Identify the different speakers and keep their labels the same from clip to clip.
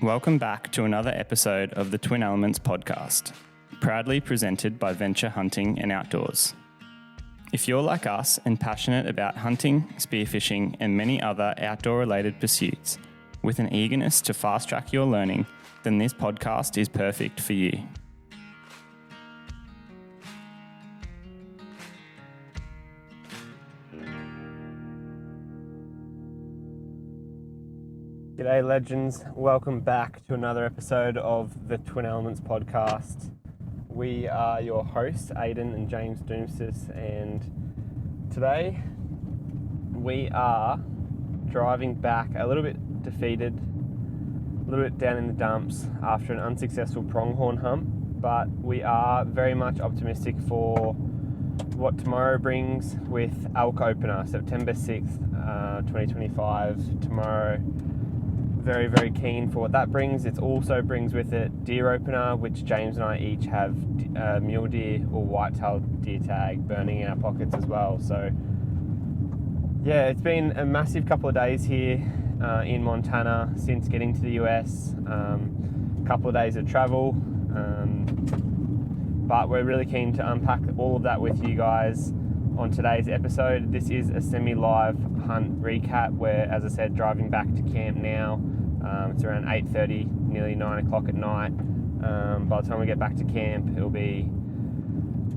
Speaker 1: Welcome back to another episode of the Twin Elements podcast, proudly presented by Venture Hunting and Outdoors. If you're like us and passionate about hunting, spearfishing, and many other outdoor-related pursuits, with an eagerness to fast-track your learning, then this podcast is perfect for you.
Speaker 2: G'day legends, welcome back to another episode of the Twin Elements podcast. We are your hosts, Ayden and James Doumtsis, and today we are driving back a little bit defeated, a little bit down in the dumps after an unsuccessful pronghorn hunt, but we are very much optimistic for what tomorrow brings with Elk Opener, September 6th, 2025, tomorrow. Very, very keen for what that brings. It also brings with it deer opener, which James and I each have mule deer or white-tailed deer tag burning in our pockets as well. So yeah, it's been a massive couple of days here in Montana since getting to the US. A couple of days of travel, but we're really keen to unpack all of that with you guys on today's episode. This is a semi-live hunt recap where, as I said, driving back to camp now. It's around 8:30, nearly 9 o'clock at night. By the time we get back to camp, it'll be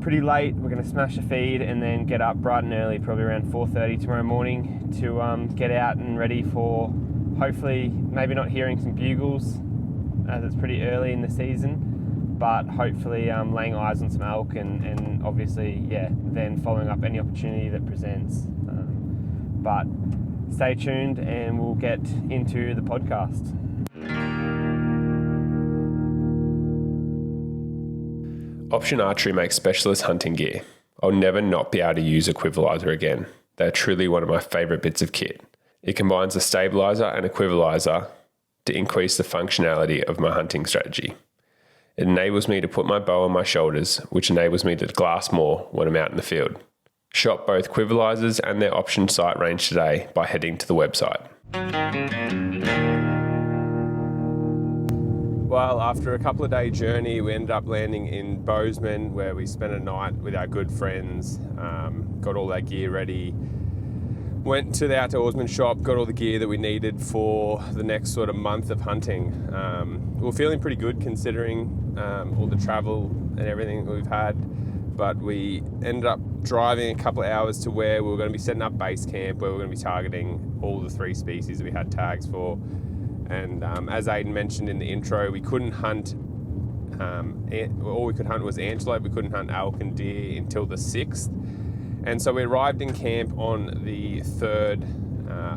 Speaker 2: pretty late. We're going to smash a feed and then get up bright and early, probably around 4:30 tomorrow morning to get out and ready for hopefully maybe not hearing some bugles as it's pretty early in the season, but hopefully laying eyes on some elk and obviously, then following up any opportunity that presents. But stay tuned and we'll get into the podcast.
Speaker 3: Option Archery makes specialist hunting gear. I'll never not be able to use Equivalizer again. They're truly one of my favourite bits of kit. It combines a stabilizer and equivalizer to increase the functionality of my hunting strategy. It enables me to put my bow on my shoulders, which enables me to glass more when I'm out in the field. Shop both Equivalizers and their option sight range today by heading to the website. Well, after a couple of day journey, we ended up landing in Bozeman, where we spent a night with our good friends, got all our gear ready, went to the outdoorsman shop, got all the gear that we needed for the next sort of month of hunting. We were feeling pretty good considering all the travel and everything that we've had, but we ended up driving a couple of hours to where we were going to be setting up base camp, where we were going to be targeting all the three species that we had tags for. And as Ayden mentioned in the intro, we couldn't hunt, all we could hunt was antelope. We couldn't hunt elk and deer until the 6th. And so we arrived in camp on the 3rd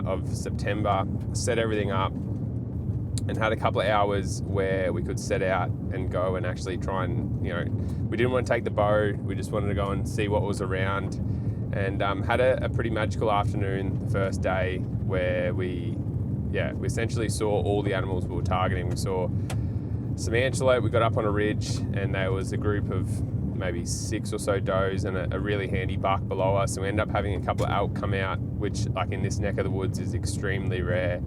Speaker 3: of September, set everything up, and had a couple of hours where we could set out and go and actually try and, we didn't want to take the bow, we just wanted to go and see what was around, and had a pretty magical afternoon the first day where we essentially saw all the animals we were targeting. We saw some antelope, we got up on a ridge, and there was a group of maybe 6 or so does and a really handy buck below us, and we ended up having a couple of elk come out, which like in this neck of the woods is extremely rare.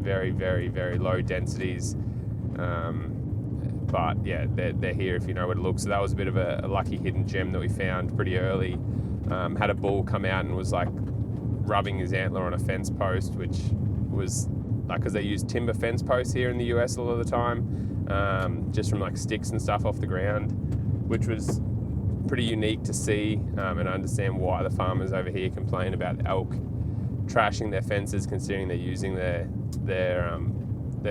Speaker 3: Very, very, very low densities, but yeah, they're here if you know what it looks. So that was a bit of a lucky hidden gem that we found pretty early. Had a bull come out and was like rubbing his antler on a fence post, which was like, because they use timber fence posts here in the US a lot of the time, just from like sticks and stuff off the ground, which was pretty unique to see, and I understand why the farmers over here complain about elk trashing their fences, considering they're using their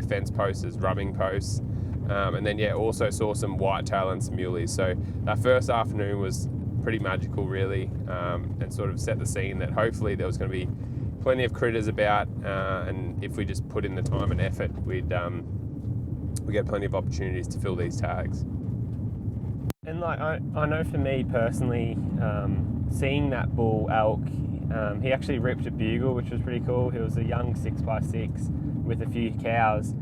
Speaker 3: fence posts as rubbing posts. And then also saw some whitetail and some muleys. So that first afternoon was pretty magical, really, and sort of set the scene that hopefully there was going to be plenty of critters about, and if we just put in the time and effort, we get plenty of opportunities to fill these tags.
Speaker 2: And like I know for me personally, seeing that bull elk, he actually ripped a bugle, which was pretty cool. He was a young 6x6 with a few cows.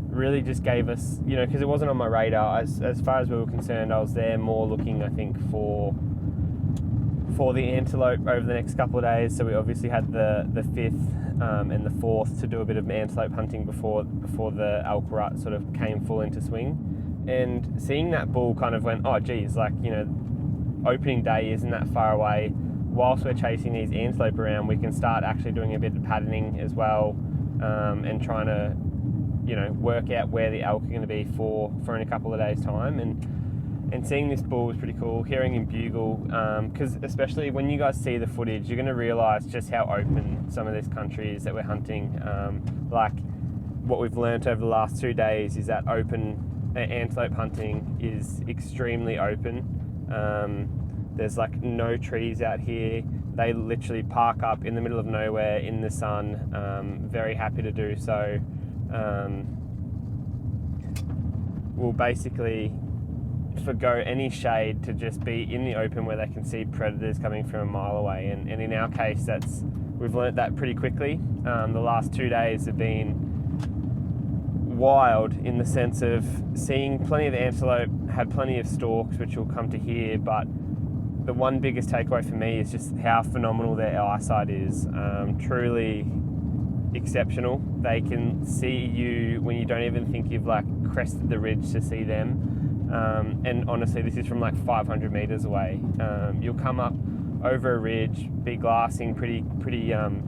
Speaker 2: Really just gave us, because it wasn't on my radar. As far as we were concerned, I was there more looking, I think, for for the antelope over the next couple of days. So we obviously had the 5th and the 4th to do a bit of antelope hunting before the elk rut sort of came full into swing. And seeing that bull kind of went, oh geez, like, you know, opening day isn't that far away. Whilst we're chasing these antelope around, we can start actually doing a bit of patterning as well, and trying to, you know, work out where the elk are going to be for in a couple of days' time. And seeing this bull was pretty cool, hearing him bugle, because especially when you guys see the footage, you're going to realise just how open some of this country is that we're hunting. Like, what we've learnt over the last 2 days is that antelope hunting is extremely open. There's like no trees out here. They literally park up in the middle of nowhere in the sun, very happy to do so. We'll basically forgo any shade to just be in the open where they can see predators coming from a mile away. And in our case, we've learnt that pretty quickly. The last 2 days have been wild in the sense of seeing plenty of antelope, had plenty of stalks, which we'll come to here, but the one biggest takeaway for me is just how phenomenal their eyesight is. Truly exceptional. They can see you when you don't even think you've like crested the ridge to see them. And honestly, this is from like 500 meters away. You'll come up over a ridge, be glassing pretty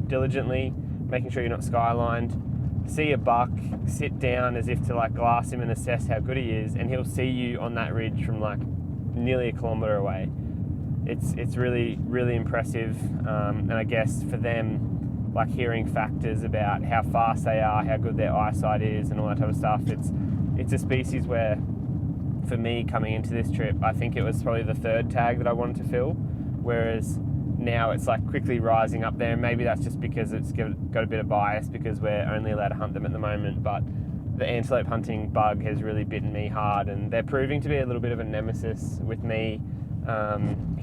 Speaker 2: diligently, making sure you're not skylined, see a buck, sit down as if to like glass him and assess how good he is, and he'll see you on that ridge from like nearly a kilometre away. It's really, really impressive, and I guess for them, like hearing factors about how fast they are, how good their eyesight is, and all that type of stuff. It's a species where, for me coming into this trip, I think it was probably the 3rd tag that I wanted to fill, whereas now it's like quickly rising up there. Maybe that's just because it's got a bit of bias because we're only allowed to hunt them at the moment, but the antelope hunting bug has really bitten me hard, and they're proving to be a little bit of a nemesis with me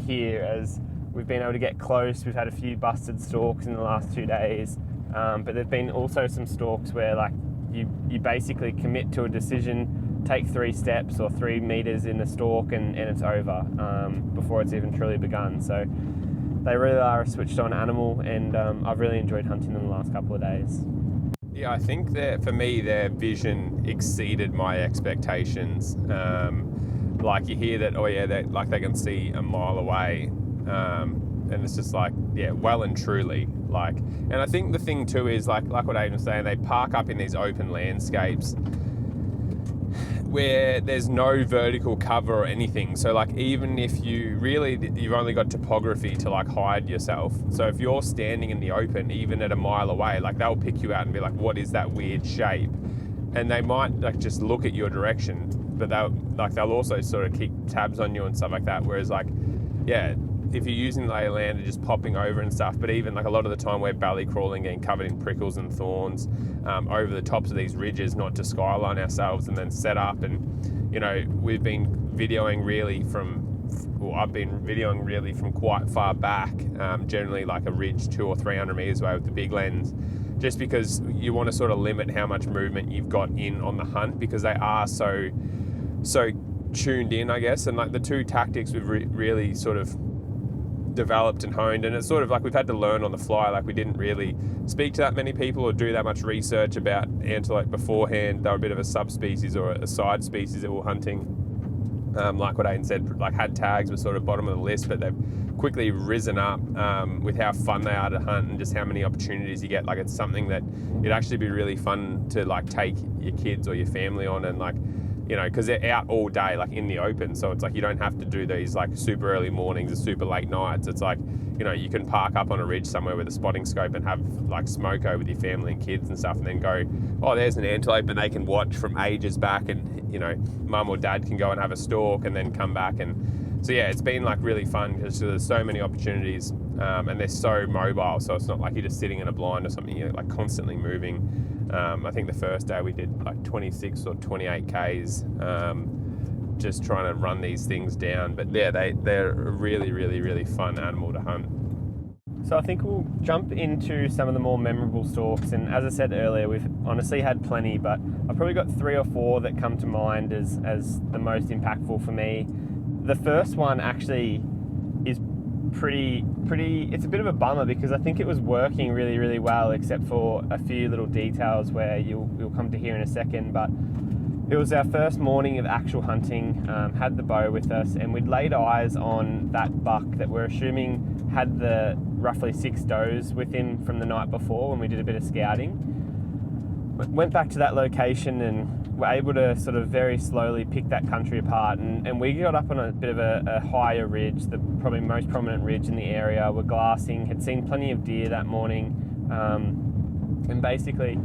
Speaker 2: here, as we've been able to get close. We've had a few busted stalks in the last 2 days, but there've been also some stalks where like you basically commit to a decision, take 3 steps or 3 meters in the stalk, and it's over before it's even truly begun. So they really are a switched on animal, and I've really enjoyed hunting them the last couple of days.
Speaker 3: Yeah, I think that for me, their vision exceeded my expectations. Like you hear that, oh yeah, they can see a mile away, and it's just like, yeah, well and truly. Like, and I think the thing too is like what Ayden was saying, they park up in these open landscapes where there's no vertical cover or anything. So like, even if you've only got topography to like hide yourself. So if you're standing in the open, even at a mile away, like they'll pick you out and be like, what is that weird shape? And they might like just look at your direction, but they'll also sort of keep tabs on you and stuff like that. Whereas like, yeah, if you're using lay of land and just popping over and stuff, but even like a lot of the time we're belly crawling, getting covered in prickles and thorns over the tops of these ridges, not to skyline ourselves and then set up. And, you know, we've been videoing really I've been videoing really from quite far back, generally like a ridge 200 or 300 meters away with the big lens, just because you want to sort of limit how much movement you've got in on the hunt, because they are so tuned in, I guess. And like the 2 tactics we've really sort of developed and honed, and it's sort of like we've had to learn on the fly. Like we didn't really speak to that many people or do that much research about antelope beforehand. They were a bit of a subspecies or a side species that we're hunting. Like what Ayden said, like had tags were sort of bottom of the list, but they've quickly risen up with how fun they are to hunt and just how many opportunities you get. Like it's something that it'd actually be really fun to like take your kids or your family on, and like, you know, because they're out all day, like in the open. So it's like you don't have to do these like super early mornings or super late nights. It's like, you know, you can park up on a ridge somewhere with a spotting scope and have like smoko with your family and kids and stuff, and then go, oh, there's an antelope, and they can watch from ages back, and, you know, mum or dad can go and have a stalk and then come back. And so, yeah, it's been like really fun because there's so many opportunities, and they're so mobile. So it's not like you're just sitting in a blind or something, you're like constantly moving. I think the first day we did like 26 or 28 Ks, just trying to run these things down. But yeah, they're a really, really, really fun animal to hunt.
Speaker 2: So I think we'll jump into some of the more memorable stalks. And as I said earlier, we've honestly had plenty, but I've probably got 3 or 4 that come to mind as the most impactful for me. The first one actually is it's a bit of a bummer because I think it was working really, really well, except for a few little details where you'll come to hear in a second. But it was our first morning of actual hunting, had the bow with us, and we'd laid eyes on that buck that we're assuming had the roughly 6 does with him from the night before when we did a bit of scouting. Went back to that location and were able to sort of very slowly pick that country apart, and we got up on a bit of a higher ridge, the probably most prominent ridge in the area. We're glassing, had seen plenty of deer that morning, and basically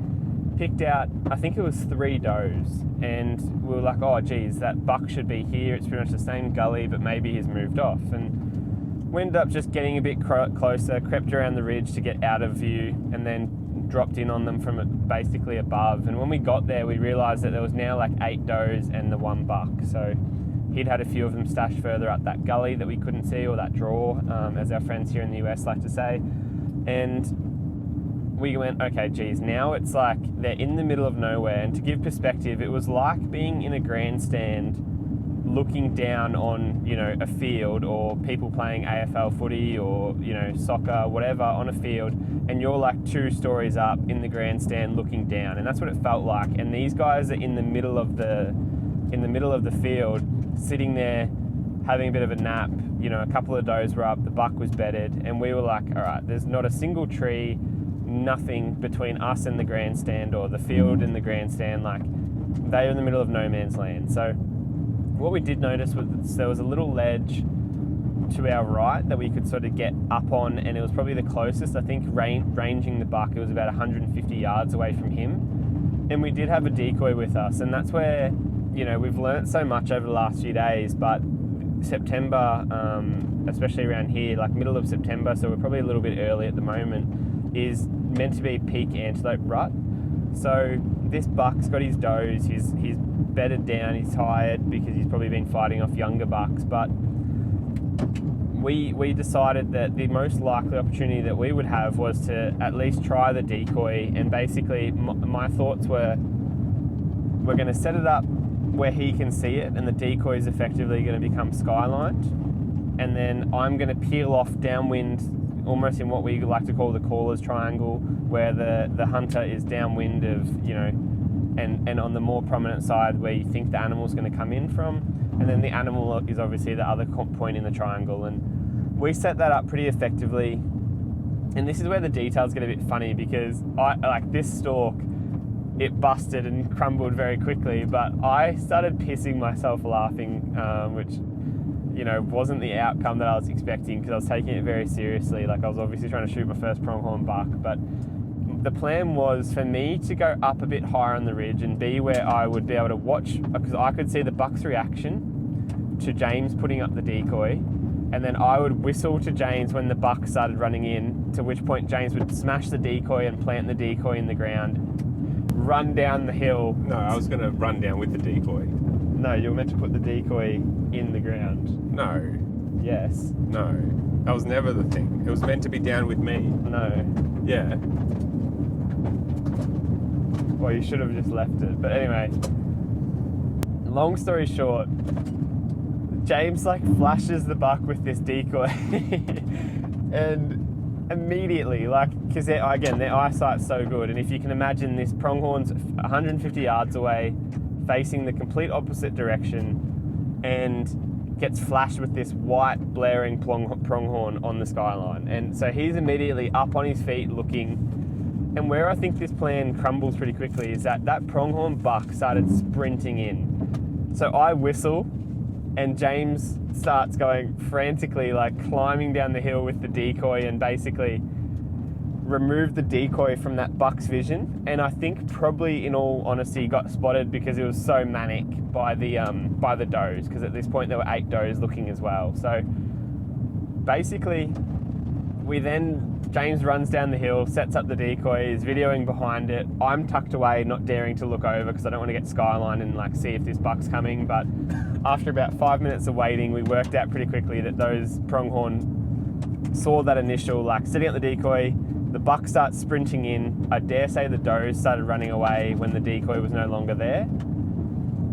Speaker 2: picked out, I think it was 3 does, and we were like, oh geez, that buck should be here, it's pretty much the same gully, but maybe he's moved off. And we ended up just getting a bit closer, crept around the ridge to get out of view, and then dropped in on them from basically above. And when we got there, we realised that there was now like 8 does and the 1 buck. So he'd had a few of them stashed further up that gully that we couldn't see, or that draw, as our friends here in the US like to say. And we went, okay, geez, now it's like they're in the middle of nowhere. And to give perspective, it was like being in a grandstand looking down on, you know, a field, or people playing AFL footy or, you know, soccer, whatever, on a field, and you're like 2 stories up in the grandstand looking down. And that's what it felt like. And these guys are in the middle of the field, sitting there having a bit of a nap. You know, a couple of does were up, the buck was bedded, and we were like, all right, there's not a single tree, nothing between us and the grandstand, or the field and the grandstand. Like, they are in the middle of no man's land. So what we did notice was there was a little ledge to our right that we could sort of get up on, and it was probably the closest. I think ranging the buck, it was about 150 yards away from him. And we did have a decoy with us, and that's where, you know, we've learnt so much over the last few days. But September, especially around here, like middle of September, so we're probably a little bit early at the moment, is meant to be peak antelope rut. So this buck's got his does, he's bedded down, he's tired because he's probably been fighting off younger bucks. But we decided that the most likely opportunity that we would have was to at least try the decoy. And basically my thoughts were, we're going to set it up where he can see it, and the decoy is effectively going to become skylined, and then I'm going to peel off downwind, almost in what we like to call the caller's triangle, where the hunter is downwind of, you know, and on the more prominent side where you think the animal's going to come in from, and then the animal is obviously the other point in the triangle. And we set that up pretty effectively. And this is where the details get a bit funny, because this stalk, it busted and crumbled very quickly, but I started pissing myself laughing, which, you know, wasn't the outcome that I was expecting, because I was taking it very seriously. Like, I was obviously trying to shoot my first pronghorn buck, but the plan was for me to go up a bit higher on the ridge and be where I would be able to watch, because I could see the buck's reaction to James putting up the decoy, and then I would whistle to James when the buck started running in, to which point James would smash the decoy and plant the decoy in the ground, run down the hill.
Speaker 3: No, I was going to run down with the decoy.
Speaker 2: No, you were meant to put the decoy in the ground.
Speaker 3: No.
Speaker 2: Yes.
Speaker 3: No. That was never the thing. It was meant to be down with me.
Speaker 2: No.
Speaker 3: Yeah.
Speaker 2: Well, you should have just left it. But anyway, long story short, James like flashes the buck with this decoy and immediately, like, because their eyesight's so good, and if you can imagine, this pronghorn's 150 yards away, facing the complete opposite direction, and gets flashed with this white blaring pronghorn on the skyline. And so he's immediately up on his feet looking. And where I think this plan crumbles pretty quickly is that pronghorn buck started sprinting in. So I whistle, and James starts going frantically, like climbing down the hill with the decoy, and basically removed the decoy from that buck's vision. And I think probably, in all honesty, got spotted because it was so manic by the does, because at this point there were 8 does looking as well. So basically, James runs down the hill, sets up the decoy, is videoing behind it. I'm tucked away, not daring to look over because I don't want to get skyline and like see if this buck's coming. But after about 5 minutes of waiting, we worked out pretty quickly that those pronghorn saw that initial, like, setting up the decoy. The buck starts sprinting in. I dare say the does started running away when the decoy was no longer there.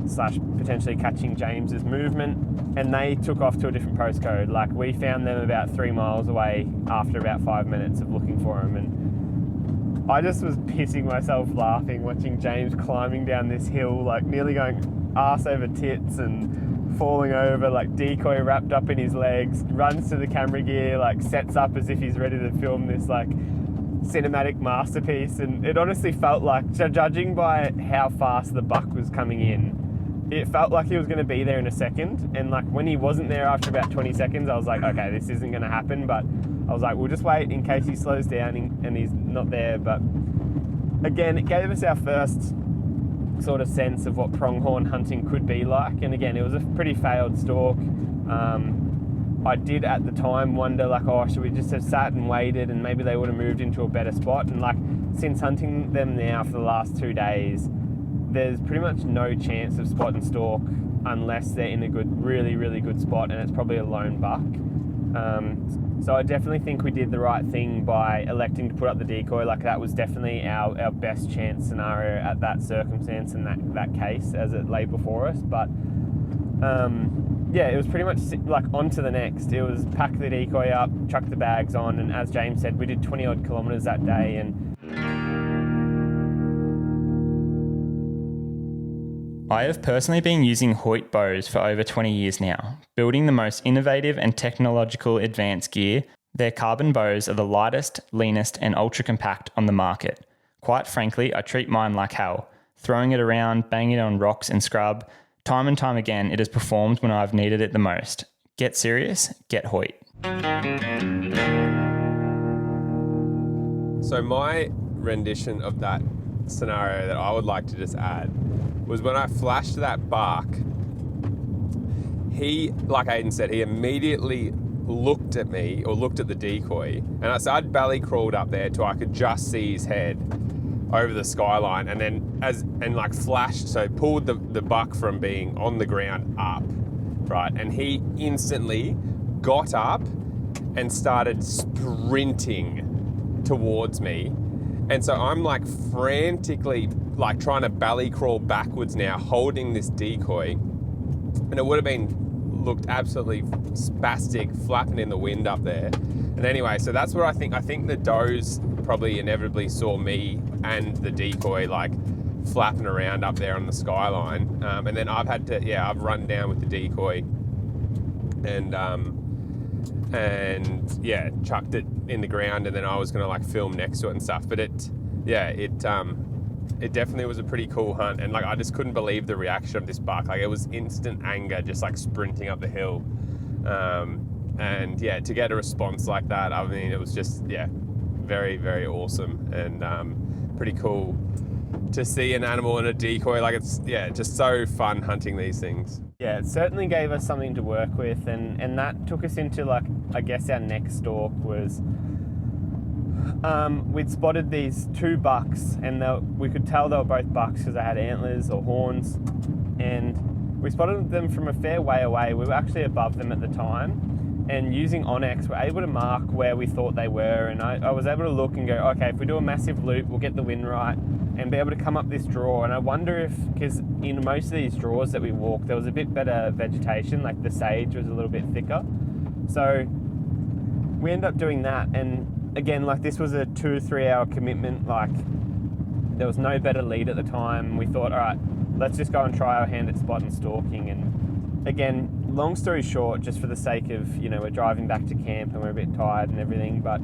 Speaker 2: / potentially catching James's movement, and they took off to a different postcode. Like, we found them about 3 miles away after about 5 minutes of looking for them, and I just was pissing myself laughing watching James climbing down this hill, like nearly going arse over tits and falling over, like decoy wrapped up in his legs, runs to the camera gear, like sets up as if he's ready to film this like cinematic masterpiece. And it honestly felt like, judging by how fast the buck was coming in, it felt like he was going to be there in a second. And like when he wasn't there after about 20 seconds, I was like, okay, this isn't going to happen. But I was like, we'll just wait in case he slows down and he's not there. But again, it gave us our first sort of sense of what pronghorn hunting could be like. And again, it was a pretty failed stalk. I did at the time wonder, like, oh, should we just have sat and waited and maybe they would have moved into a better spot? And like, since hunting them now for the last 2 days, there's pretty much no chance of spot and stalk unless they're in a good, really, really good spot, and it's probably a lone buck. So I definitely think we did the right thing by electing to put up the decoy. Like, that was definitely our best chance scenario at that circumstance and that case as it lay before us. But yeah, it was pretty much like on to the next. It was pack the decoy up, chuck the bags on, and as James said, we did 20 odd kilometres that day. And
Speaker 1: I have personally been using Hoyt bows for over 20 years now, building the most innovative and technological advanced gear. Their carbon bows are the lightest, leanest, and ultra compact on the market. Quite frankly, I treat mine like hell, throwing it around, banging it on rocks and scrub. Time and time again, it has performed when I've needed it the most. Get serious, get Hoyt.
Speaker 3: So my rendition of that scenario that I would like to just add was when I flashed that buck, he, like Ayden said, he immediately looked at me, or looked at the decoy, and so I'd belly crawled up there till I could just see his head over the skyline, and then like flashed, so pulled the buck from being on the ground up, right? And he instantly got up and started sprinting towards me. And so I'm like frantically like trying to belly crawl backwards now, holding this decoy. And it would have looked absolutely spastic, flapping in the wind up there. And anyway, so that's where I think the does probably inevitably saw me and the decoy like flapping around up there on the skyline. And then I've run down with the decoy and chucked it in the ground, and then I was gonna like film next to it and stuff. But it definitely was a pretty cool hunt, and like I just couldn't believe the reaction of this buck. Like, it was instant anger, just like sprinting up the hill. And yeah, to get a response like that, I mean, it was just very, very awesome, and pretty cool to see an animal in a decoy. Like, it's just so fun hunting these things.
Speaker 2: yeah, it certainly gave us something to work with, and that took us into, like, I guess our next stalk was we'd spotted these 2 bucks, and we could tell they were both bucks because they had antlers or horns, and we spotted them from a fair way away. We were actually above them at the time, and using Onyx, we're able to mark where we thought they were, and I was able to look and go, okay, if we do a massive loop, we'll get the wind right and be able to come up this draw. And I wonder if, because in most of these draws that we walked, there was a bit better vegetation, like the sage was a little bit thicker. So we ended up doing that, and again, like, this was a 2 or 3 hour commitment. Like, there was no better lead at the time. We thought, all right, let's just go and try our hand at spot and stalking. And again, long story short, just for the sake of, we're driving back to camp and we're a bit tired and everything, but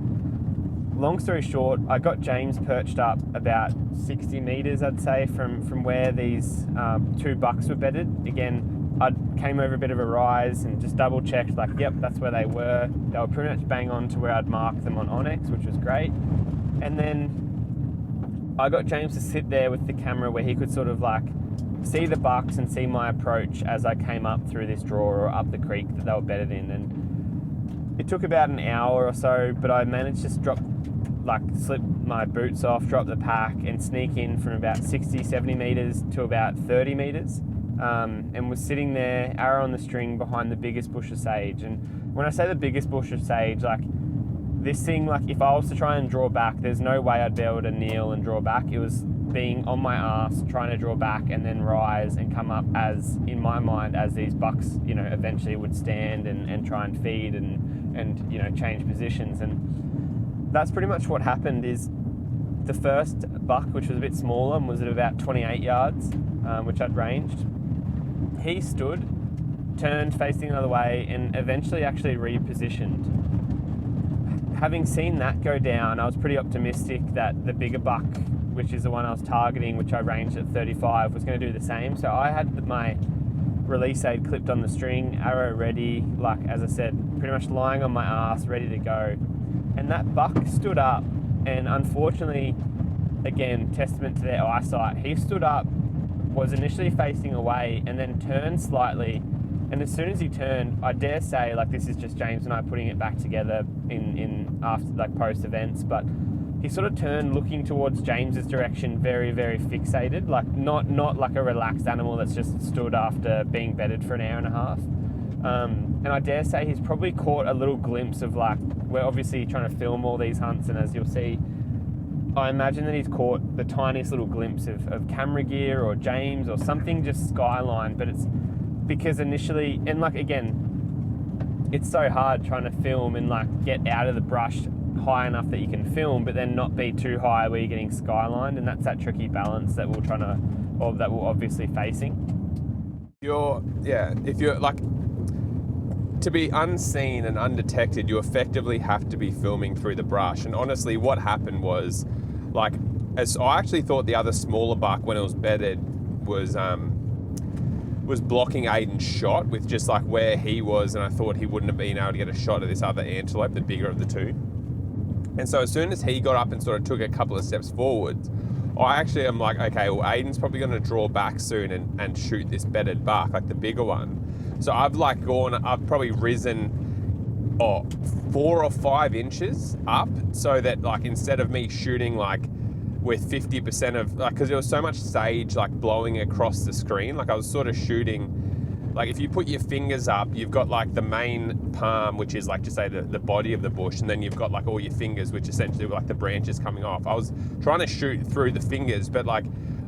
Speaker 2: long story short, I got James perched up about 60 metres, I'd say, from where these 2 bucks were bedded. Again, I came over a bit of a rise and just double checked, like, yep, that's where they were. They were pretty much bang on to where I'd marked them on Onyx, which was great. And then I got James to sit there with the camera where he could sort of like see the bucks and see my approach as I came up through this draw or up the creek that they were bedded in. And it took about an hour or so, but I managed to slip my boots off, drop the pack, and sneak in from about 60, 70 metres to about 30 metres. And was sitting there, arrow on the string, behind the biggest bush of sage. And when I say the biggest bush of sage, like, this thing, like if I was to try and draw back, there's no way I'd be able to kneel and draw back. It was being on my ass, trying to draw back and then rise and come up as, in my mind, as these bucks, you know, eventually would stand and try and feed and you know, change positions. And that's pretty much what happened. Is the first buck, which was a bit smaller and was at about 28 yards, which I'd ranged, he stood, turned facing the other way, and eventually actually repositioned. Having seen that go down, I was pretty optimistic that the bigger buck, which is the one I was targeting, which I ranged at 35, was going to do the same. So I had my release aid clipped on the string, arrow ready, like as I said, pretty much lying on my ass, ready to go. And that buck stood up, and unfortunately, again, testament to their eyesight, he stood up, was initially facing away, and then turned slightly. And as soon as he turned, I dare say, like, this is just James and I putting it back together in after, like, post events, but he sort of turned looking towards James's direction, very, very fixated, like not like a relaxed animal that's just stood after being bedded for an hour and a half. And I dare say he's probably caught a little glimpse of, like, we're obviously trying to film all these hunts, and as you'll see, I imagine that he's caught the tiniest little glimpse of camera gear or James or something just skyline, but it's because initially, and like again, it's so hard trying to film and like get out of the brush high enough that you can film, but then not be too high where you're getting skylined, and that's that tricky balance that we're trying to, or that we're obviously facing.
Speaker 3: If you're like, to be unseen and undetected, you effectively have to be filming through the brush. And honestly, what happened was, like, as I actually thought the other smaller buck when it was bedded was blocking Ayden's shot with just like where he was, and I thought he wouldn't have been able to get a shot at this other antelope, the bigger of the two. And so as soon as he got up and sort of took a couple of steps forward, I actually am like, okay, well, Ayden's probably going to draw back soon and shoot this bedded buck, like the bigger one. So I've probably risen 4 or 5 inches up, so that like instead of me shooting like with 50% of, like, because there was so much sage like blowing across the screen, like I was sort of shooting, like if you put your fingers up, you've got like the main palm, which is like, just say the body of the bush, and then you've got like all your fingers, which essentially were like the branches coming off. I was trying to shoot through the fingers, but like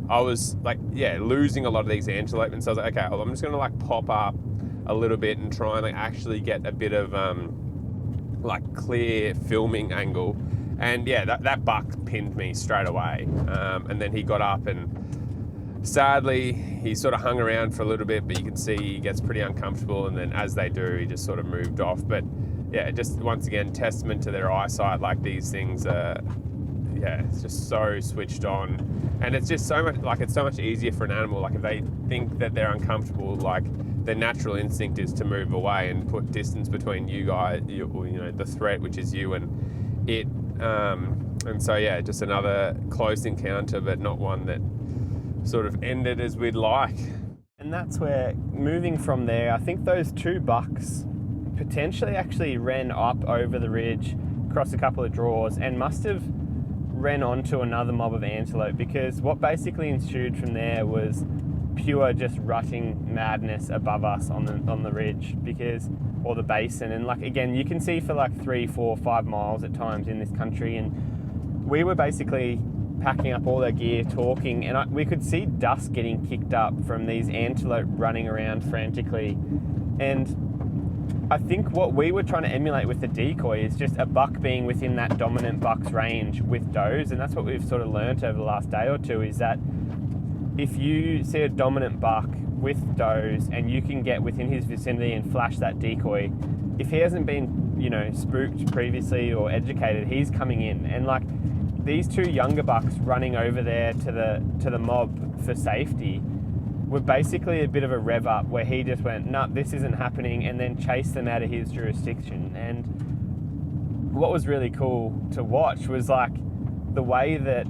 Speaker 3: I was like, losing a lot of these antelope, and so I was like, okay, well, I'm just gonna like pop up a little bit and try and like actually get a bit of like clear filming angle. And that buck pinned me straight away. And then he got up, and sadly he sort of hung around for a little bit, but you can see he gets pretty uncomfortable, and then as they do, he just sort of moved off. But just once again, testament to their eyesight. Like, these things are, it's just so switched on. And it's just so much, like, it's so much easier for an animal. Like, if they think that they're uncomfortable, like, their natural instinct is to move away and put distance between you guys, the threat, which is you, and it. And so, just another close encounter, but not one that sort of ended as we'd like.
Speaker 2: And that's where, moving from there, I think those 2 bucks potentially actually ran up over the ridge, across a couple of draws, and must have ran onto another mob of antelope, because what basically ensued from there was pure just rutting madness above us on the ridge, or the basin. And like, again, you can see for like 3, 4, 5 miles at times in this country, and we were basically packing up all our gear, talking, and we could see dust getting kicked up from these antelope running around frantically. And I think what we were trying to emulate with the decoy is just a buck being within that dominant buck's range with does, and that's what we've sort of learnt over the last day or two, is that if you see a dominant buck with does and you can get within his vicinity and flash that decoy, if he hasn't been, spooked previously or educated, he's coming in. And like, these 2 younger bucks running over there to the mob for safety were basically a bit of a rev up, where he just went, nah, this isn't happening, and then chased them out of his jurisdiction. And what was really cool to watch was like the way that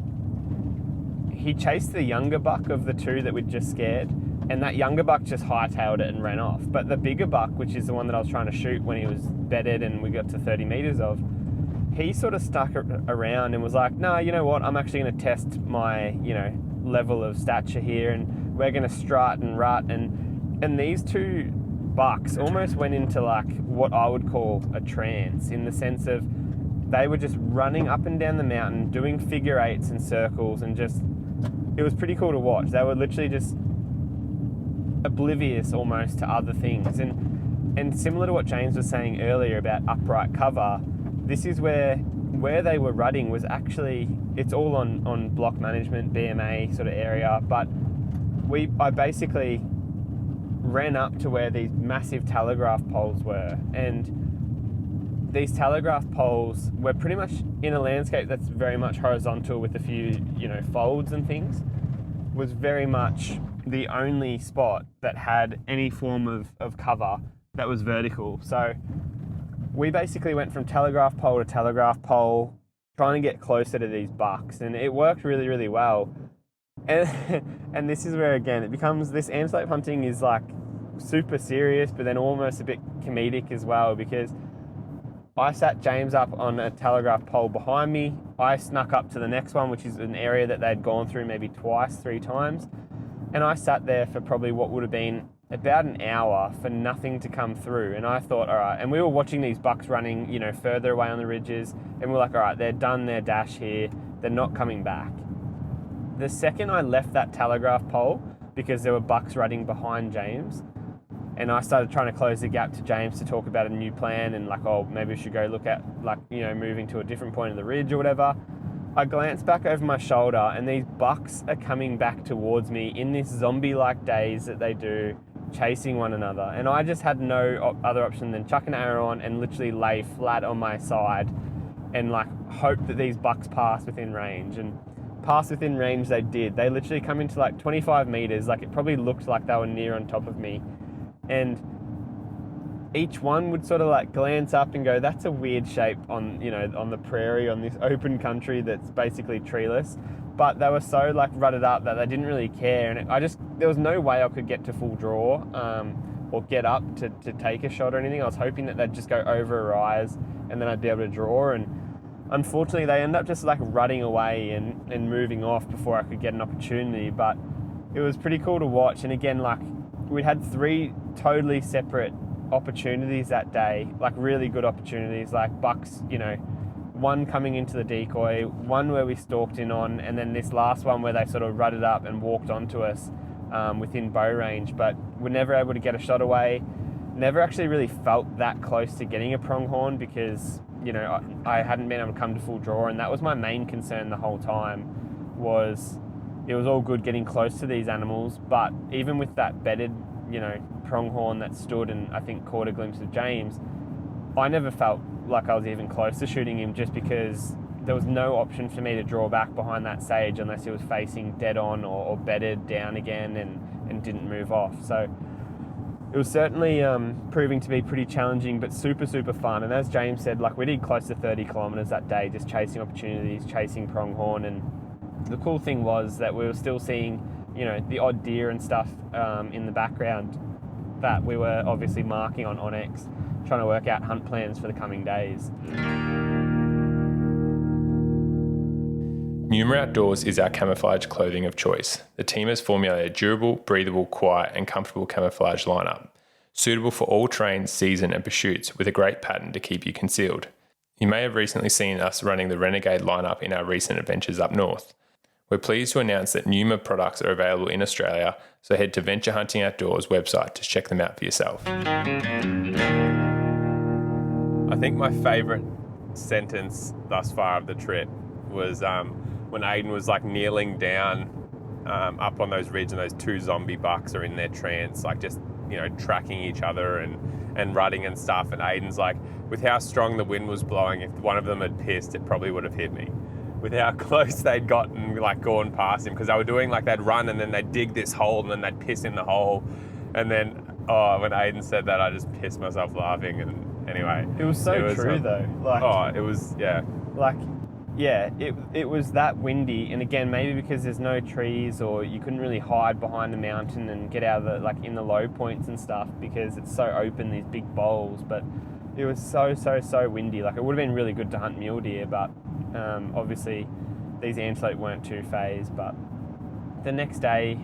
Speaker 2: he chased the younger buck of the 2 that we'd just scared, and that younger buck just hightailed it and ran off. But the bigger buck, which is the one that I was trying to shoot when he was bedded and we got to 30 meters of, he sort of stuck around and was like, no, you know what, I'm actually going to test my, level of stature here, and we're going to strut and rut. And these 2 bucks almost went into like what I would call a trance, in the sense of they were just running up and down the mountain, doing figure eights and circles, and just, it was pretty cool to watch. They were literally just oblivious almost to other things. And similar to what James was saying earlier about upright cover, this is where they were rutting was actually, it's all on block management, BMA sort of area, but I basically ran up to where these massive telegraph poles were, and these telegraph poles were pretty much in a landscape that's very much horizontal with a few, folds and things, was very much the only spot that had any form of cover that was vertical. So we basically went from telegraph pole to telegraph pole, trying to get closer to these bucks, and it worked really, really well. And this is where, again, it becomes, this antelope hunting is like super serious, but then almost a bit comedic as well, because I sat James up on a telegraph pole behind me. I snuck up to the next one, which is an area that they'd gone through maybe twice, 3 times. And I sat there for probably what would have been about an hour for nothing to come through. And I thought, all right, and we were watching these bucks running, further away on the ridges. And we're like, all right, they're done their dash here. They're not coming back. The second I left that telegraph pole, because there were bucks running behind James, and I started trying to close the gap to James to talk about a new plan and like, oh, maybe we should go look at moving to a different point of the ridge or whatever. I glanced back over my shoulder and these bucks are coming back towards me in this zombie-like daze that they do, chasing one another. And I just had no other option than chuck an arrow on and literally lay flat on my side and like hope that these bucks pass within range. And pass within range they did. They literally come into like 25 meters. Like it probably looked like they were near on top of me. And each one would sort of like glance up and go, that's a weird shape on the prairie, on this open country that's basically treeless. But they were so like rutted up that they didn't really care. And there was no way I could get to full draw or get up to take a shot or anything. I was hoping that they'd just go over a rise and then I'd be able to draw. And unfortunately they ended up just like rutting away and moving off before I could get an opportunity. But it was pretty cool to watch. And again, like we had 3 totally separate opportunities that day, like really good opportunities, like bucks, one coming into the decoy, one where we stalked in on, and then this last one where they sort of rutted up and walked onto us within bow range, but we're never able to get a shot away. Never actually really felt that close to getting a pronghorn because, I hadn't been able to come to full draw, and that was my main concern the whole time. It was all good getting close to these animals, but even with that bedded, pronghorn that stood and I think caught a glimpse of James, I never felt like I was even close to shooting him just because there was no option for me to draw back behind that sage unless he was facing dead on or bedded down again and didn't move off. So it was certainly proving to be pretty challenging, but super, super fun. And as James said, like we did close to 30 kilometers that day, just chasing opportunities, chasing pronghorn. And the cool thing was that we were still seeing, the odd deer and stuff in the background that we were obviously marking on Onyx, trying to work out hunt plans for the coming days.
Speaker 3: Numa Outdoors is our camouflage clothing of choice. The team has formulated a durable, breathable, quiet and comfortable camouflage lineup, suitable for all terrains, season and pursuits, with a great pattern to keep you concealed. You may have recently seen us running the Renegade lineup in our recent adventures up north. We're pleased to announce that Numa products are available in Australia, so head to Venture Hunting Outdoors website to check them out for yourself. I think my favourite sentence thus far of the trip was when Ayden was like kneeling down up on those ridges and those 2 zombie bucks are in their trance, like just, tracking each other and rutting and stuff. And Ayden's like, with how strong the wind was blowing, if one of them had pissed, it probably would have hit me. With how close they'd gotten, like gone past him, because they were doing like they'd run and then they'd dig this hole and then they'd piss in the hole. And then, when Ayden said that, I just pissed myself laughing. And anyway,
Speaker 2: it was true though. Like,
Speaker 3: it was, yeah.
Speaker 2: Like, yeah, it was that windy, and again, maybe because there's no trees or you couldn't really hide behind the mountain and get out of the, in the low points and stuff because it's so open, these big bowls, but it was so windy. Like, it would have been really good to hunt mule deer, but obviously these antelope weren't too phased. But the next day,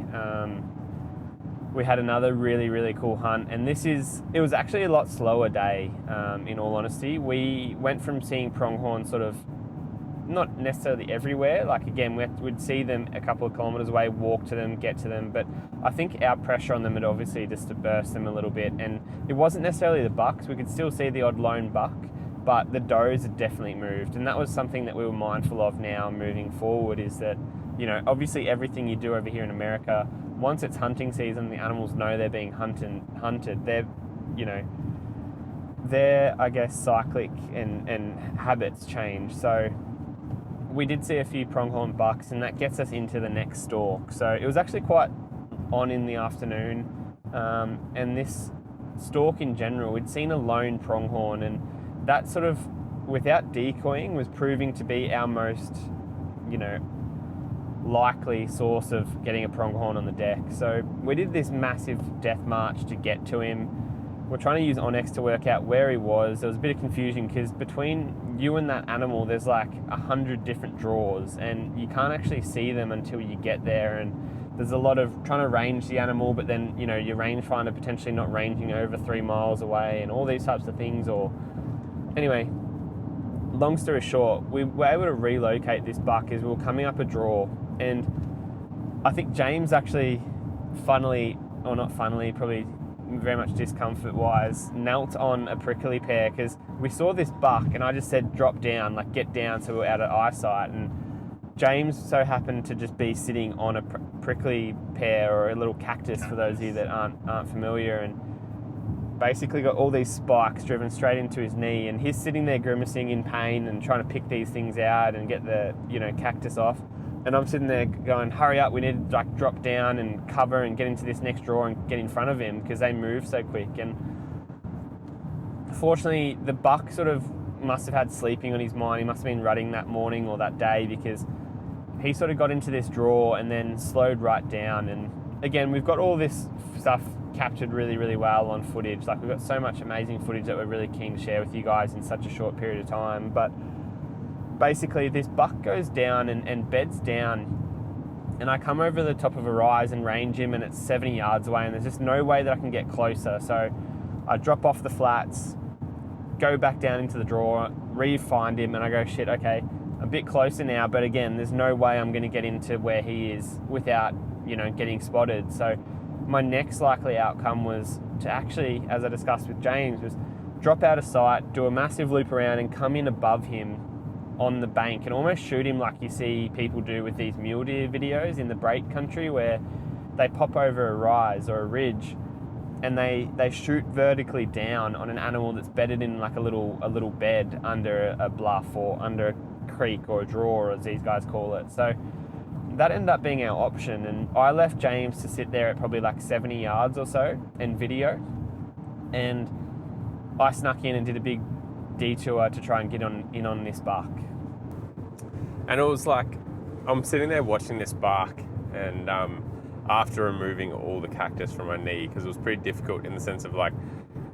Speaker 2: we had another really, really cool hunt. And it was actually a lot slower day, in all honesty. We went from seeing pronghorn sort of not necessarily everywhere. Like, again, we'd see them a couple of kilometres away, walk to them, get to them. But I think our pressure on them had obviously dispersed them a little bit. And it wasn't necessarily the bucks. We could still see the odd lone buck, but the does had definitely moved. And that was something that we were mindful of now moving forward, is that, you know, obviously everything you do over here in America, once it's hunting season, the animals know they're being hunted. They're, you know, their, I guess, cyclic and habits change. So we did see a few pronghorn bucks, and that gets us into the next stalk. So it was actually quite on in the afternoon, and this stalk in general, we'd seen a lone pronghorn, and that sort of, without decoying, was proving to be our most, you know, likely source of getting a pronghorn on the deck. So we did this massive death march to get to him. We're trying to use Onyx to work out where he was. There was a bit of confusion because between you and that animal, there's like 100 different draws, and you can't actually see them until you get there. And there's a lot of trying to range the animal, but then, you know, your rangefinder potentially not ranging over 3 miles away and all these types of things. Or anyway, long story short, we were able to relocate this buck as we were coming up a draw. And I think James actually, probably very much discomfort-wise, knelt on a prickly pear because we saw this buck, and I just said, drop down, like get down so we're out of eyesight. And James so happened to just be sitting on a prickly pear, or a little cactus for those of you that aren't familiar, and basically got all these spikes driven straight into his knee, and he's sitting there grimacing in pain and trying to pick these things out and get the, you know, cactus off. And I'm sitting there going, hurry up, we need to like drop down and cover and get into this next draw and get in front of him because they move so quick. And fortunately, the buck sort of must have had sleeping on his mind. He must have been rutting that morning or that day, because he sort of got into this draw and then slowed right down. And again, we've got all this stuff captured really, really well on footage. Like, we've got so much amazing footage that we're really keen to share with you guys in such a short period of time. But basically, this buck goes down and beds down, and I come over the top of a rise and range him, and it's 70 yards away, and there's just no way that I can get closer. So I drop off the flats, go back down into the draw, re-find him, and I go, shit, okay, a bit closer now, but again, there's no way I'm going to get into where he is without, you know, getting spotted. So my next likely outcome was to actually, as I discussed with James, was drop out of sight, do a massive loop around, and come in above him on the bank and almost shoot him like you see people do with these mule deer videos in the Brake country, where they pop over a rise or a ridge and they shoot vertically down on an animal that's bedded in like a little bed under a bluff or under a creek or a draw, as these guys call it. So that ended up being our option, and I left James to sit there at probably like 70 yards or so and video, and I snuck in and did a big detour to try and get in on this buck.
Speaker 3: And it was like, I'm sitting there watching this buck, and after removing all the cactus from my knee, because it was pretty difficult in the sense of like,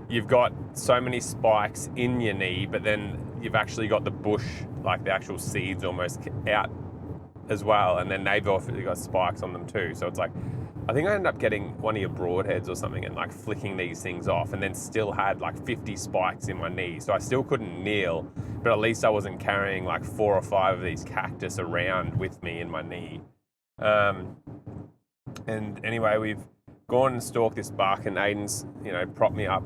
Speaker 3: you've got so many spikes in your knee, but then you've actually got the bush, like the actual seeds almost out as well, and then they've obviously got spikes on them too. So it's like, I think I ended up getting one of your broadheads or something and like flicking these things off, and then still had like 50 spikes in my knee. So I still couldn't kneel, but at least I wasn't carrying like 4 or 5 of these cactus around with me in my knee. And anyway, we've gone and stalked this buck, and Ayden's, you know, propped me up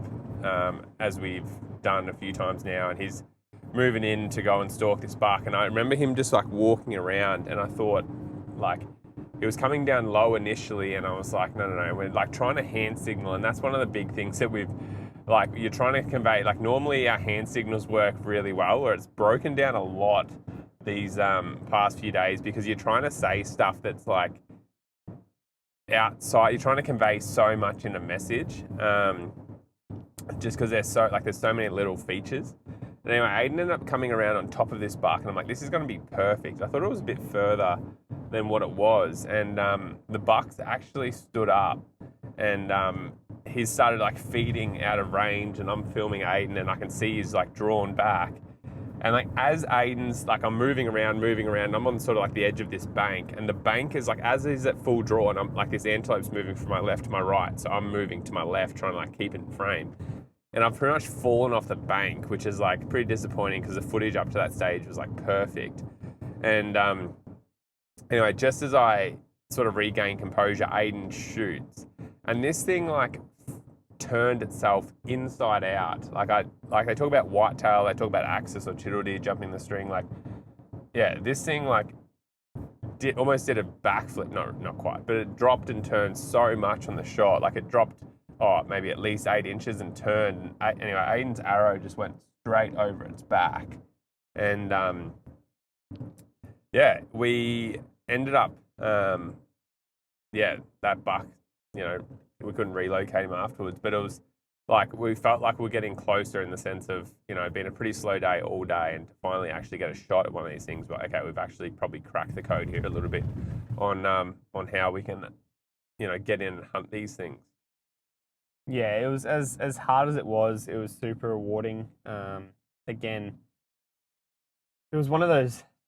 Speaker 3: as we've done a few times now, and he's moving in to go and stalk this buck. And I remember him just like walking around, and I thought, like, it was coming down low initially, and I was like, no, we're like trying to hand signal. And that's one of the big things that we've, like, you're trying to convey, like normally our hand signals work really well, where it's broken down a lot these past few days, because you're trying to say stuff that's like outside, you're trying to convey so much in a message, just because there's so many little features. And anyway, Ayden ended up coming around on top of this buck, and I'm like, this is going to be perfect. I thought it was a bit further than what it was, and the buck's actually stood up, and he's started like feeding out of range, and I'm filming Ayden, and I can see he's like drawn back, And like as Ayden's, like I'm moving around, I'm on sort of like the edge of this bank, and the bank is like, as he's at full draw, and I'm like, this antelope's moving from my left to my right, so I'm moving to my left, trying to like keep it in frame. And I've pretty much fallen off the bank, which is like pretty disappointing because the footage up to that stage was like perfect. And anyway, just as I sort of regain composure, Ayden shoots, and this thing like turned itself inside out. Like they talk about whitetail, they talk about axis or chital deer jumping the string. Like, yeah, this thing like almost did a backflip. No, not quite, but it dropped and turned so much on the shot. Like it dropped, maybe at least 8 inches and turned. Anyway, Ayden's arrow just went straight over its back, and yeah, we ended up, that buck, we couldn't relocate him afterwards, but it was like we felt like we were getting closer in the sense of, it'd been a pretty slow day all day, and to finally actually get a shot at one of these things, but okay, we've actually probably cracked the code here a little bit on how we can, get in and hunt these things.
Speaker 2: Yeah, it was as hard as it was super rewarding. Again, it was one of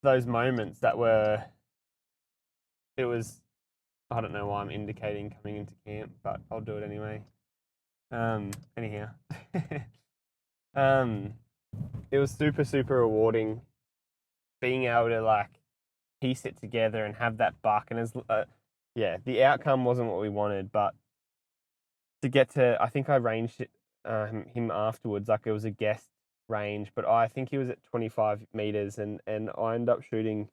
Speaker 2: those moments that I don't know why I'm indicating coming into camp, but I'll do it anyway. Anyhow, it was super, super rewarding being able to like piece it together and have that buck. And the outcome wasn't what we wanted, but to get to, I think I ranged him afterwards, like it was a guest range, but I think he was at 25 meters, and I ended up shooting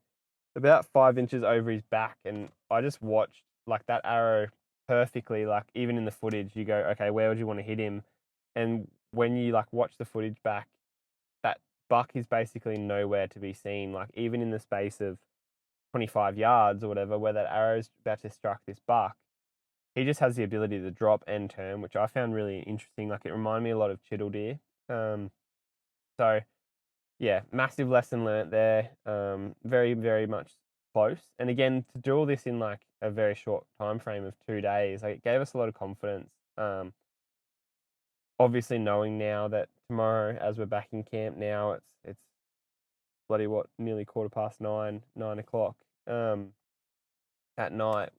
Speaker 2: about 5 inches over his back, and I just watched like that arrow perfectly. Like even in the footage, you go, okay, where would you want to hit him? And when you like watch the footage back, that buck is basically nowhere to be seen. Like even in the space of 25 yards or whatever, where that arrow's about to strike this buck, he just has the ability to drop and turn, which I found really interesting. Like it reminded me a lot of chital deer. So yeah, massive lesson learnt there. Very, very much close. And again, to do all this in like a very short time frame of 2 days, like it gave us a lot of confidence. Obviously knowing now that tomorrow, as we're back in camp now, it's bloody nearly 9:15 at night.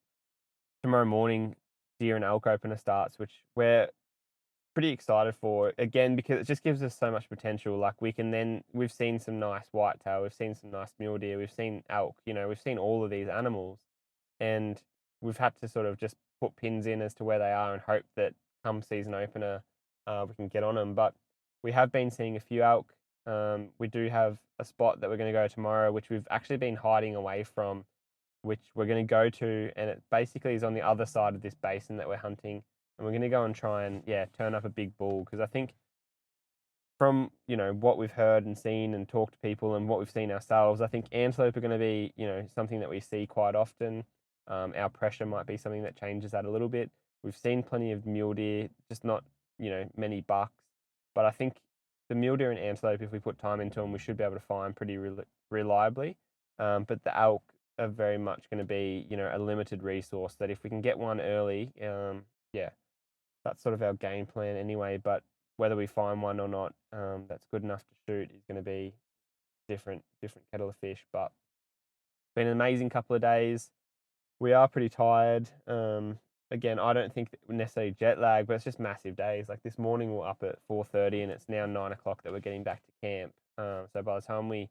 Speaker 2: Tomorrow morning, deer and elk opener starts, which we're pretty excited for, again, because it just gives us so much potential. Like we've seen some nice whitetail, we've seen some nice mule deer, we've seen elk, we've seen all of these animals, and we've had to sort of just put pins in as to where they are and hope that come season opener, we can get on them. But we have been seeing a few elk. We do have a spot that we're going to go tomorrow, which we've actually been hiding away from, which we're going to go to, and it basically is on the other side of this basin that we're hunting. And we're going to go and try and, turn up a big bull, because I think from, what we've heard and seen and talked to people and what we've seen ourselves, I think antelope are going to be, something that we see quite often. Our pressure might be something that changes that a little bit. We've seen plenty of mule deer, just not, many bucks. But I think the mule deer and antelope, if we put time into them, we should be able to find pretty reliably. But the elk are very much going to be, a limited resource that if we can get one early, that's sort of our game plan anyway. But whether we find one or not, that's good enough to shoot is going to be different kettle of fish. But it's been an amazing couple of days. We are pretty tired. Again, I don't think necessarily jet lag, but it's just massive days. Like this morning, we're up at 4:30, and it's now 9:00 that we're getting back to camp. So by the time we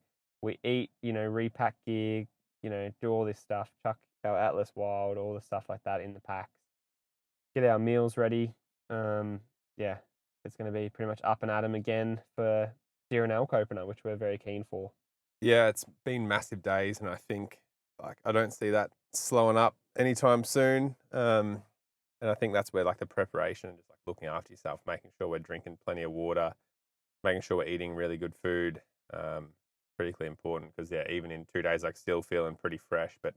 Speaker 2: eat, repack gear, do all this stuff, chuck our Atlas Wild, all the stuff like that in the packs, get our meals ready. It's going to be pretty much up and at 'em again for deer and elk opener, which we're very keen for.
Speaker 3: Yeah, it's been massive days, and I think I don't see that slowing up anytime soon. And I think that's where the preparation and just looking after yourself, making sure we're drinking plenty of water, making sure we're eating really good food, critically important, because even in 2 days, still feeling pretty fresh. But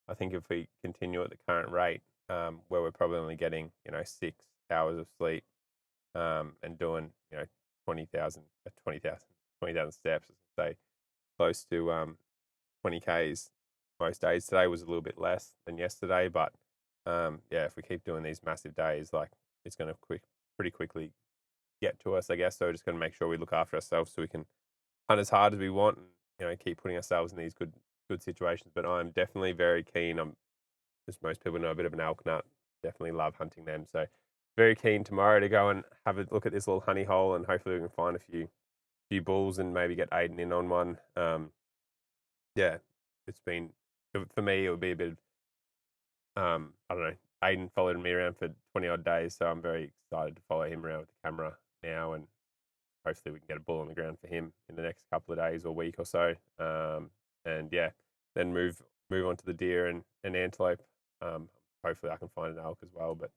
Speaker 3: I think if we continue at the current rate, where we're probably only getting 6 hours of sleep, and doing 20,000 steps, say close to 20 Ks most days. Today was a little bit less than yesterday, but if we keep doing these massive days, it's going to pretty quickly get to us, I guess. So we're just going to make sure we look after ourselves so we can hunt as hard as we want and, you know, keep putting ourselves in these good situations. But I'm definitely very keen. I'm, as most people know, a bit of an elk nut. Definitely love hunting them. So very keen tomorrow to go and have a look at this little honey hole, and hopefully we can find a few bulls and maybe get Ayden in on one. Yeah, it's been, for me, it would be a bit of, I don't know, Ayden followed me around for 20 odd days, so I'm very excited to follow him around with the camera now, and hopefully we can get a bull on the ground for him in the next couple of days or week or so. And yeah, then move on to the deer and antelope. Hopefully I can find an elk as well, but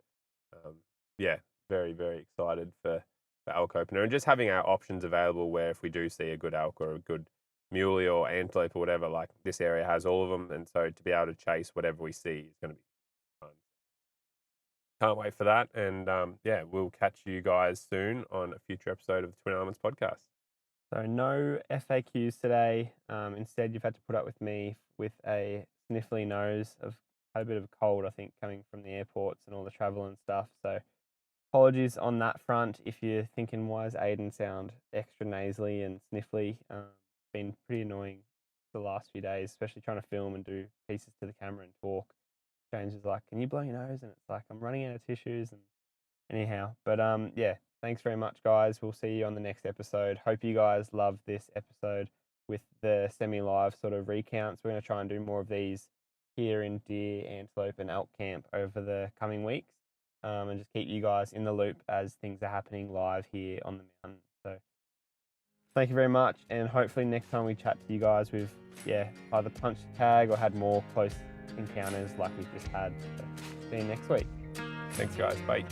Speaker 3: yeah, very, very excited for elk opener, and just having our options available where if we do see a good elk or a good muley or antelope or whatever, like this area has all of them, and so to be able to chase whatever we see is going to be fun. Can't wait for that, and yeah, we'll catch you guys soon on a future episode of the Twin Elements podcast.
Speaker 2: So no FAQs today. Instead, you've had to put up with me with a sniffly nose. I've had a bit of a cold, I think, coming from the airports and all the travel and stuff. So apologies on that front. If you're thinking, why does Ayden sound extra nasally and sniffly? Been pretty annoying the last few days, especially trying to film and do pieces to the camera and talk. James is like, can you blow your nose? And it's like, I'm running out of tissues. And anyhow, but yeah, thanks very much, guys. We'll see you on the next episode. Hope you guys love this episode with the semi-live sort of recounts. We're going to try and do more of these here in deer, antelope, and elk camp over the coming weeks, and just keep you guys in the loop as things are happening live here on the mountain. So thank you very much, and hopefully next time we chat to you guys, we've either punched a tag or had more close encounters like we've just had. So see you next week.
Speaker 3: Thanks, guys. Bye.